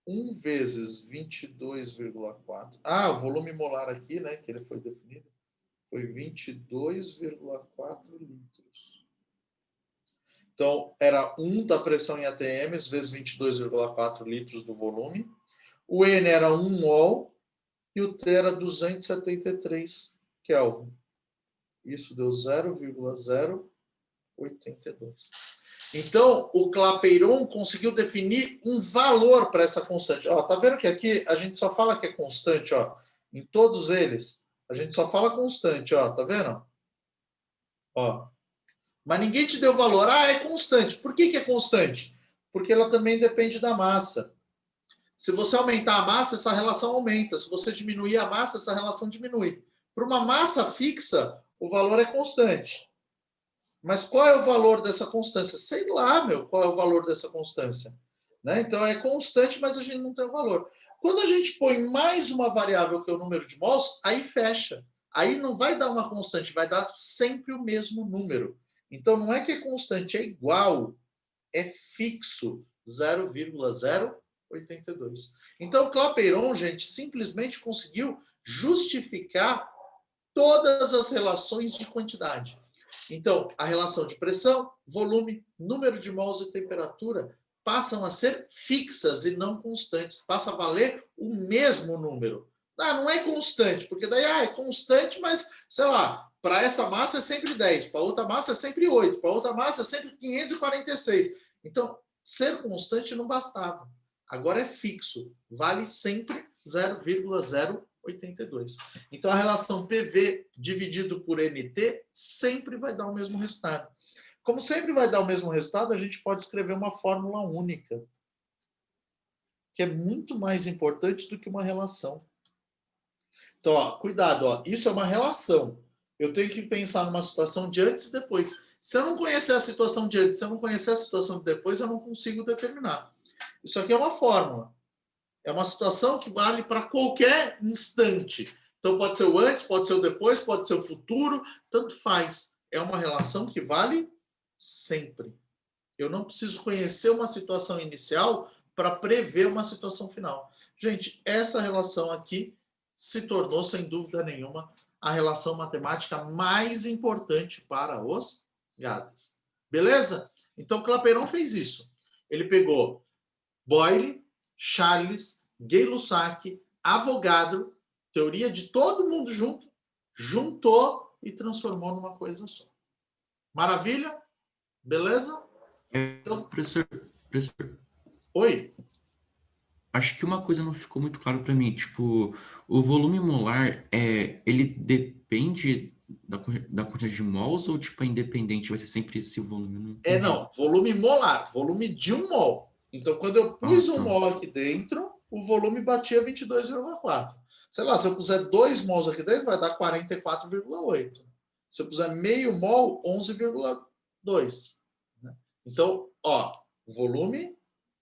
1 vezes 22,4. Ah, o volume molar aqui, né, que ele foi definido, foi 22,4 litros. Então, era 1 da pressão em atm vezes 22,4 litros do volume. O N era 1 mol e o T era 273 Kelvin. Isso deu 0,082. Então, o Clapeyron conseguiu definir um valor para essa constante. Ó, tá vendo que aqui a gente só fala que é constante, ó. Em todos eles, a gente só fala constante, ó. Tá vendo? Ó. Mas ninguém te deu valor. Ah, é constante. Por que é constante? Porque ela também depende da massa. Se você aumentar a massa, essa relação aumenta. Se você diminuir a massa, essa relação diminui. Para uma massa fixa, o valor é constante. Mas qual é o valor dessa constância? Sei lá, meu, qual é o valor dessa constância. Né? Então, é constante, mas a gente não tem o valor. Quando a gente põe mais uma variável que é o número de mols, aí fecha. Aí não vai dar uma constante, vai dar sempre o mesmo número. Então, não é que é constante, é igual, é fixo, 0,082. Então, o Clapeyron, gente, simplesmente conseguiu justificar todas as relações de quantidade. Então, a relação de pressão, volume, número de mols e temperatura passam a ser fixas e não constantes. Passa a valer o mesmo número. Ah, não é constante, porque daí é constante, mas, sei lá, para essa massa é sempre 10, para outra massa é sempre 8, para outra massa é sempre 546. Então, ser constante não bastava. Agora é fixo, vale sempre 0,082. Então, a relação PV dividido por NT sempre vai dar o mesmo resultado. Como sempre vai dar o mesmo resultado, a gente pode escrever uma fórmula única, que é muito mais importante do que uma relação. Então, ó, cuidado, ó, isso é uma relação. Eu tenho que pensar numa situação de antes e depois. Se eu não conhecer a situação de antes, se eu não conhecer a situação de depois, eu não consigo determinar. Isso aqui é uma fórmula. É uma situação que vale para qualquer instante. Então, pode ser o antes, pode ser o depois, pode ser o futuro, tanto faz. É uma relação que vale sempre. Eu não preciso conhecer uma situação inicial para prever uma situação final. Gente, essa relação aqui se tornou, sem dúvida nenhuma, a relação matemática mais importante para os gases. Beleza? Então, Clapeyron fez isso. Ele pegou Boyle, Charles, Gay-Lussac, Avogadro, teoria de todo mundo junto, juntou e transformou numa coisa só. Maravilha? Beleza? Então, professor, oi? acho que uma coisa não ficou muito claro para mim, tipo, o volume molar, ele depende da quantidade de mols ou, tipo, é independente, vai ser sempre esse volume? Não entendi. Não, volume molar, volume de 1 mol. Então, quando eu pus um mol aqui dentro, o volume batia 22,4. Sei lá, se eu puser 2 mols aqui dentro, vai dar 44,8. Se eu puser meio mol, 11,2. Então, ó, o volume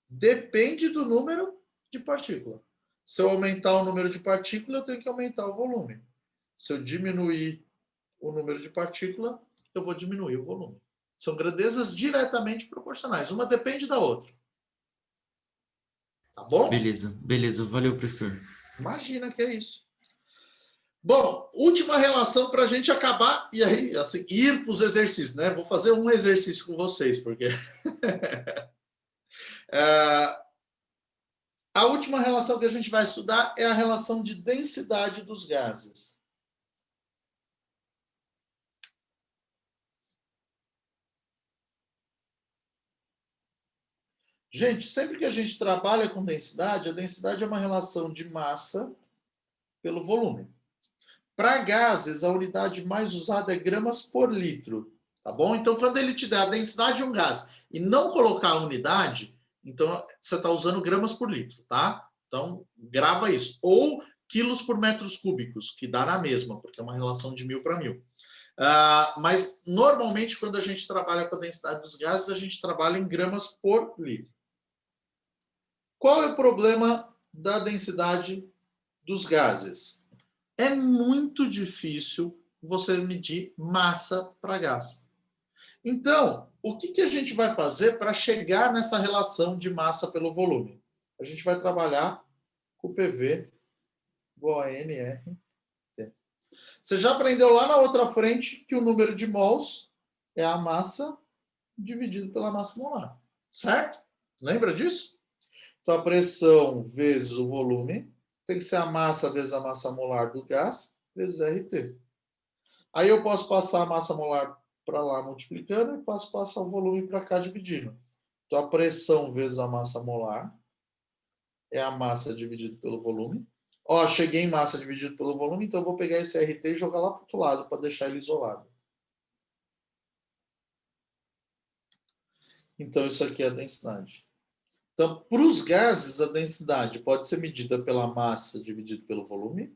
depende do número de partícula. Se eu aumentar o número de partícula, eu tenho que aumentar o volume. Se eu diminuir o número de partícula, eu vou diminuir o volume. São grandezas diretamente proporcionais. Uma depende da outra. Tá bom? Beleza. Valeu, professor. Imagina que é isso. Bom, última relação para a gente acabar e aí, assim, ir para os exercícios, né? Vou fazer um exercício com vocês, porque a última relação que a gente vai estudar é a relação de densidade dos gases. Gente, sempre que a gente trabalha com densidade, a densidade é uma relação de massa pelo volume. Para gases, a unidade mais usada é gramas por litro. Tá bom? Então, quando ele te der a densidade de um gás e não colocar a unidade, então você está usando gramas por litro, tá? Então, grava isso. Ou quilos por metros cúbicos, que dá na mesma, porque é uma relação de 1000 para 1000. Mas, normalmente, quando a gente trabalha com a densidade dos gases, a gente trabalha em gramas por litro. Qual é o problema da densidade dos gases? É muito difícil você medir massa para gás. Então, o que a gente vai fazer para chegar nessa relação de massa pelo volume? A gente vai trabalhar com o PV igual a nRT. Você já aprendeu lá na outra frente que o número de mols é a massa dividido pela massa molar, certo? Lembra disso? Então, a pressão vezes o volume tem que ser a massa vezes a massa molar do gás vezes RT. Aí eu posso passar a massa molar para lá multiplicando e posso passar o volume para cá dividindo. Então, a pressão vezes a massa molar é a massa dividido pelo volume. Ó, cheguei em massa dividido pelo volume, então eu vou pegar esse RT e jogar lá para o outro lado para deixar ele isolado. Então, isso aqui é a densidade. Então, para os gases, a densidade pode ser medida pela massa dividido pelo volume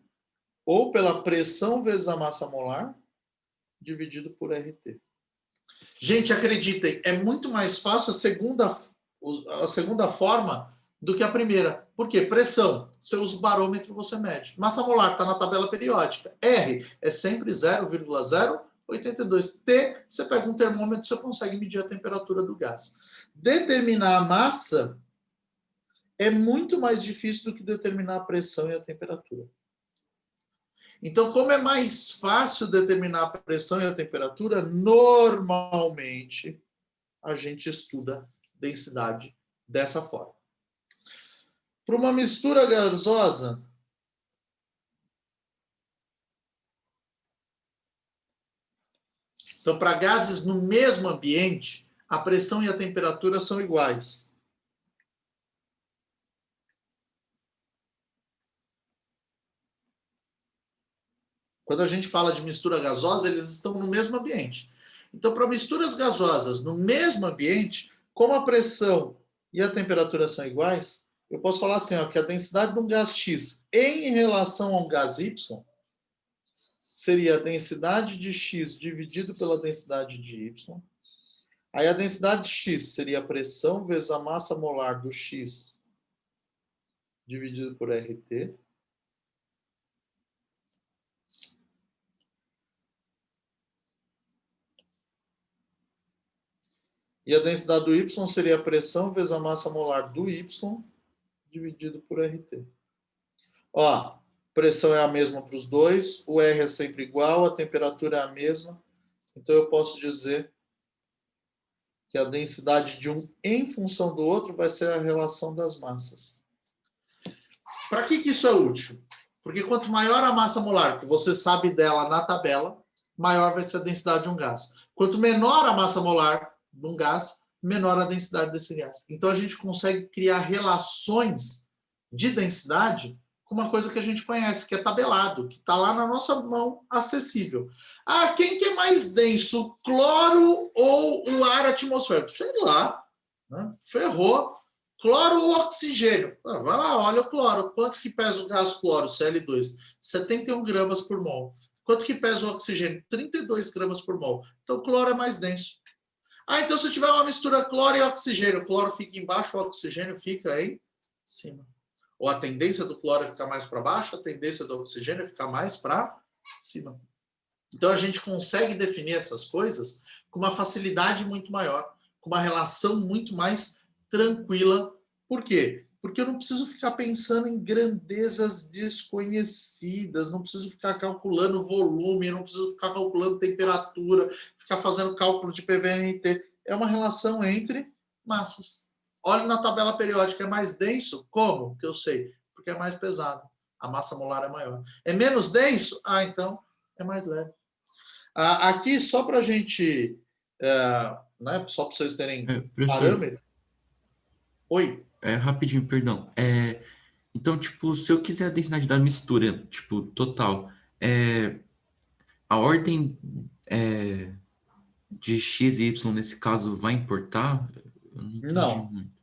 ou pela pressão vezes a massa molar dividido por RT. Gente, acreditem, é muito mais fácil a segunda forma do que a primeira. Por quê? Pressão. Você usa o barômetro, você mede. Massa molar está na tabela periódica. R é sempre 0,082. T, você pega um termômetro, você consegue medir a temperatura do gás. Determinar a massa é muito mais difícil do que determinar a pressão e a temperatura. Então, como é mais fácil determinar a pressão e a temperatura, normalmente a gente estuda densidade dessa forma. Para uma mistura gasosa, então, para gases no mesmo ambiente, a pressão e a temperatura são iguais. Quando a gente fala de mistura gasosa, eles estão no mesmo ambiente. Então, para misturas gasosas no mesmo ambiente, como a pressão e a temperatura são iguais, eu posso falar assim, ó, que a densidade de um gás X em relação a um gás Y seria a densidade de X dividido pela densidade de Y. Aí a densidade de X seria a pressão vezes a massa molar do X dividido por RT. E a densidade do Y seria a pressão vezes a massa molar do Y dividido por RT. Ó, pressão é a mesma para os dois, o R é sempre igual, a temperatura é a mesma. Então, eu posso dizer que a densidade de um em função do outro vai ser a relação das massas. Para que isso é útil? Porque quanto maior a massa molar, que você sabe dela na tabela, maior vai ser a densidade de um gás. Quanto menor a massa molar de um gás, menor a densidade desse gás. Então, a gente consegue criar relações de densidade com uma coisa que a gente conhece, que é tabelado, que está lá na nossa mão, acessível. Ah, quem que é mais denso, o cloro ou o ar atmosférico? Sei lá, né? Ferrou. Cloro ou oxigênio? Ah, vai lá, olha o cloro. Quanto que pesa o gás cloro, Cl2? 71 gramas por mol. Quanto que pesa o oxigênio? 32 gramas por mol. Então, o cloro é mais denso. Ah, então se tiver uma mistura cloro e oxigênio, o cloro fica embaixo, o oxigênio fica aí em cima. Ou a tendência do cloro é ficar mais para baixo, a tendência do oxigênio é ficar mais para cima. Então a gente consegue definir essas coisas com uma facilidade muito maior, com uma relação muito mais tranquila. Por quê? Porque eu não preciso ficar pensando em grandezas desconhecidas, não preciso ficar calculando volume, não preciso ficar calculando temperatura, ficar fazendo cálculo de PVNT. É uma relação entre massas. Olhe na tabela periódica, é mais denso? Como? Que eu sei. Porque é mais pesado. A massa molar é maior. É menos denso? Ah, então é mais leve. Aqui, só para a gente... né, só para vocês terem parâmetro. Oi? Rapidinho, perdão. Então, tipo, se eu quiser a densidade da mistura, tipo, total, a ordem de X e Y nesse caso vai importar? Eu não entendi Não. muito.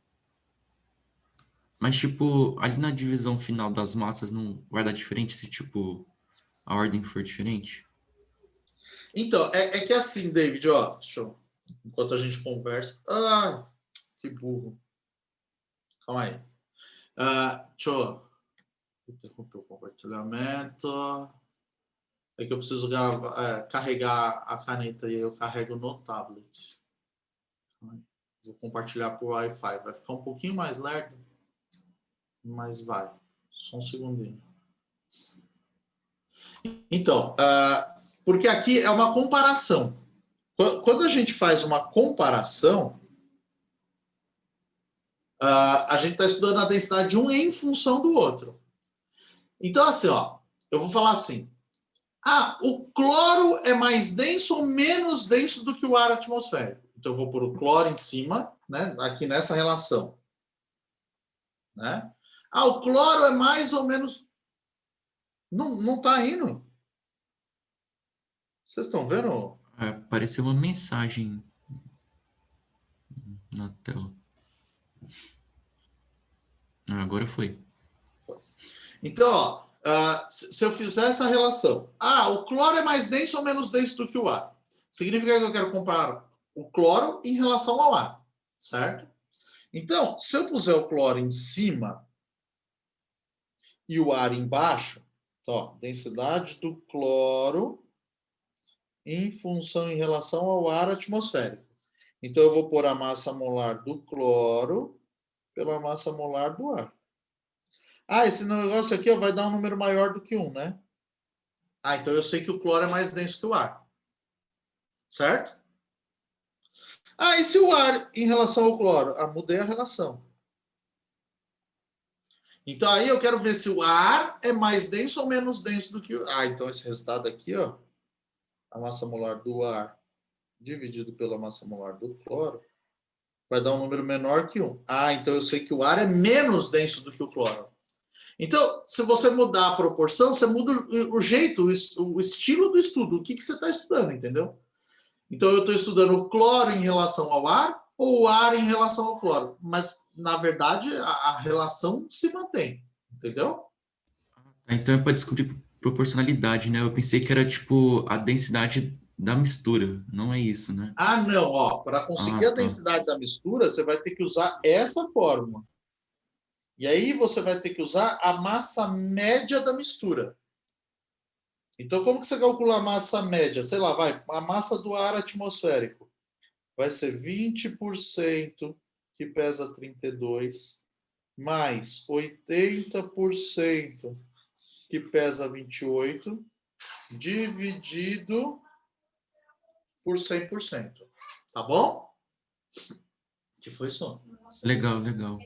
Mas, tipo, ali na divisão final das massas não vai dar diferente se, tipo, a ordem for diferente? Então, é que assim, David, ó, enquanto a gente conversa. Ah, que burro. Calma aí. Deixa eu interromper o compartilhamento. É que eu preciso carregar a caneta e eu carrego no tablet. Vou compartilhar por Wi-Fi. Vai ficar um pouquinho mais lerdo, mas vai. Só um segundinho. Então, porque aqui é uma comparação. Quando a gente faz uma comparação, a gente está estudando a densidade de um em função do outro. Então, assim, ó, eu vou falar assim. O cloro é mais denso ou menos denso do que o ar atmosférico? Então, eu vou pôr o cloro em cima, né, aqui nessa relação. Né? O cloro é mais ou menos... Não está indo. Vocês estão vendo? Apareceu uma mensagem na tela. Agora foi. Então, ó, se eu fizer essa relação, o cloro é mais denso ou menos denso do que o ar? Significa que eu quero comparar o cloro em relação ao ar, certo? Então, se eu puser o cloro em cima e o ar embaixo, ó, densidade do cloro em função em relação ao ar atmosférico. Então, eu vou pôr a massa molar do cloro pela massa molar do ar. Esse negócio aqui vai dar um número maior do que 1, né? Então eu sei que o cloro é mais denso que o ar. Certo? E se o ar em relação ao cloro? Mudei a relação. Então aí eu quero ver se o ar é mais denso ou menos denso do que o... então esse resultado aqui, ó, a massa molar do ar dividido pela massa molar do cloro, vai dar um número menor que 1. Então eu sei que o ar é menos denso do que o cloro. Então, se você mudar a proporção, você muda o jeito, o estilo do estudo, o que você está estudando, entendeu? Então, eu estou estudando o cloro em relação ao ar ou o ar em relação ao cloro. Mas, na verdade, a relação se mantém, entendeu? Então é para descobrir proporcionalidade, né? Eu pensei que era, tipo, a densidade da mistura. Não é isso, né? Não, ó, para conseguir a Tá. densidade da mistura, você vai ter que usar essa fórmula. E aí você vai ter que usar a massa média da mistura. Então, como que você calcula a massa média? Sei lá, a massa do ar atmosférico vai ser 20% que pesa 32, mais 80% que pesa 28, dividido por 100%. Tá bom? Que foi isso? Legal, legal.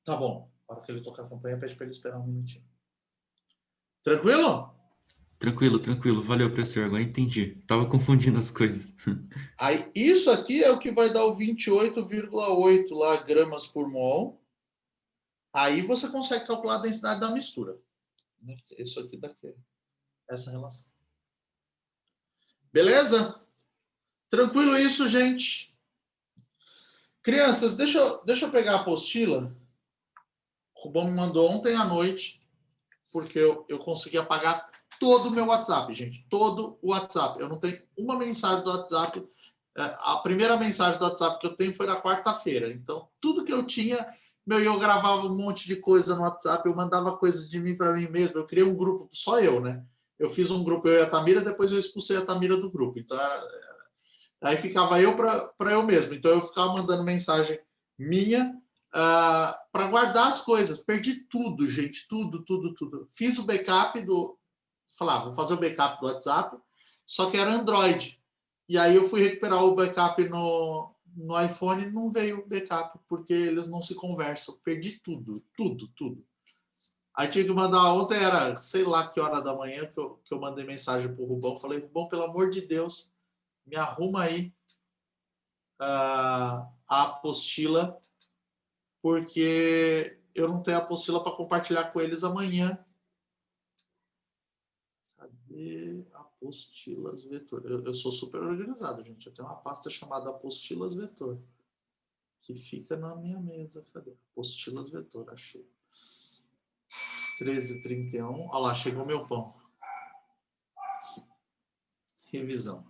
Tá bom. Na hora que ele tocar a campanha, pede para ele esperar um minutinho. Tranquilo? Tranquilo, tranquilo. Valeu, professor. Agora entendi. Tava confundindo as coisas. Aí, isso aqui é o que vai dar o 28,8 lá, gramas por mol. Aí você consegue calcular a densidade da mistura. Isso aqui daqui. Essa relação. Beleza? Tranquilo isso, gente? Crianças, deixa eu pegar a apostila. O Rubão me mandou ontem à noite, porque eu consegui apagar todo o meu WhatsApp, gente. Todo o WhatsApp. Eu não tenho uma mensagem do WhatsApp. A primeira mensagem do WhatsApp que eu tenho foi na quarta-feira. Então, tudo que eu tinha, eu gravava um monte de coisa no WhatsApp, eu mandava coisas de mim para mim mesmo. Eu criei um grupo, só eu, né? Eu fiz um grupo, eu e a Tamira, depois eu expulsei a Tamira do grupo. Então, aí ficava eu para eu mesmo. Então, eu ficava mandando mensagem minha para guardar as coisas. Perdi tudo, gente. Tudo, tudo, tudo. Fiz o backup do... vou fazer o backup do WhatsApp, só que era Android. E aí eu fui recuperar o backup no iPhone e não veio o backup, porque eles não se conversam. Perdi tudo, tudo, tudo. Aí tinha que mandar ontem, era sei lá que hora da manhã que eu mandei mensagem pro Rubão. Falei, Rubão, pelo amor de Deus, me arruma aí a apostila, porque eu não tenho apostila para compartilhar com eles amanhã. Cadê apostilas vetor? Eu sou super organizado, gente. Eu tenho uma pasta chamada apostilas vetor, que fica na minha mesa. Cadê? Apostilas vetor, achei. 13h31. Olha lá, chegou meu pão. Revisão.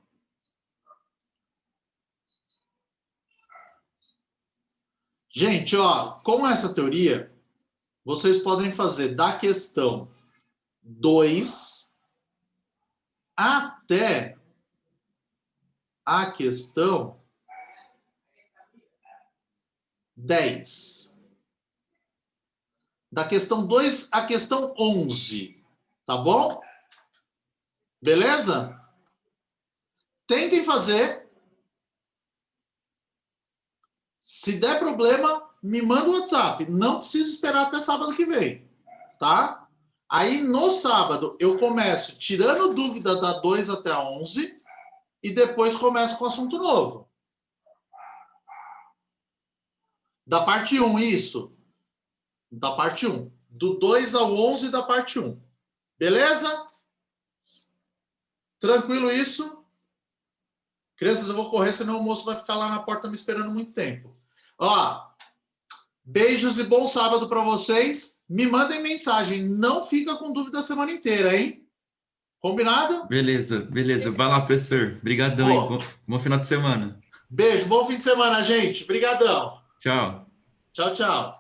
Gente, ó, com essa teoria, vocês podem fazer da questão 2 até a questão 10. Da questão 2 à questão 11. Tá bom? Beleza? Tentem fazer. Se der problema, me manda o WhatsApp. Não precisa esperar até sábado que vem. Tá? Aí, no sábado, eu começo tirando dúvida da 2 até a 11 e depois começo com o assunto novo. Da parte 1, isso. Da parte 1. Do 2 ao 11 da parte 1. Beleza? Tranquilo isso? Crianças, eu vou correr, senão o moço vai ficar lá na porta me esperando muito tempo. Ó, beijos e bom sábado para vocês. Me mandem mensagem. Não fica com dúvida a semana inteira, hein? Combinado? Beleza, beleza. Vai lá, professor. Obrigadão, hein? Bom final de semana. Beijo, bom fim de semana, gente. Obrigadão. Tchau. Tchau, tchau.